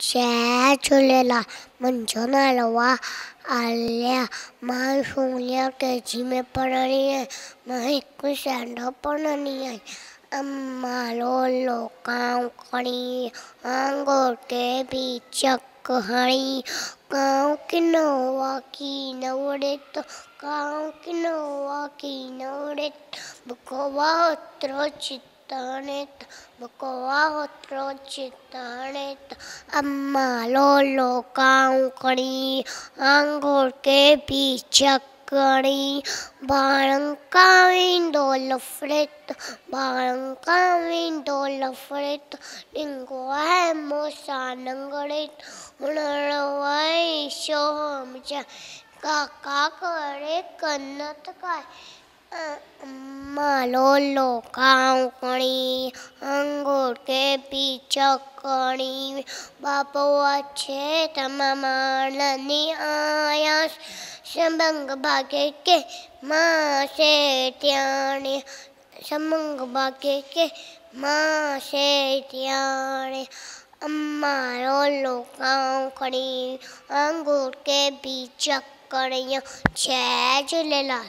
जय झूलेलाल। मुंहिंजो नालो आहे आलिया। मां जूनियर केजी में पढ़ंदी आहियां। मां हिकु स्टैंडर्ड पढ़ंदी आहियां। अम्मा लोलो कांउ खणी आंगुर के बीचक हणी कांउ किनोआ कीन उड़े तो कांउ किनोआ कीन उड़े बकोवा होत्रो चिताने बकोवा होत्रो चिताने अम्मा लोलो कांउ खणी आंगुर के बीचक हणी बाळंका वेंदो लफड़े बाळंका वेंदो लफड़े डिंगो आहे मूंसां नंगड़े हुनड़ो आहे सोहम जा काका करे कन थकाए अम्मा लोलो कांउ खणी आंगुर के बीचक हणी बाबो अच्छे तमामा ननी आयास समंग भागे के माँ से त्याने समंग भागे के माँ से त्याने अम्मा लोलो कांउ खणी आंगुर के बीचक हणी। जय झूलेलाल।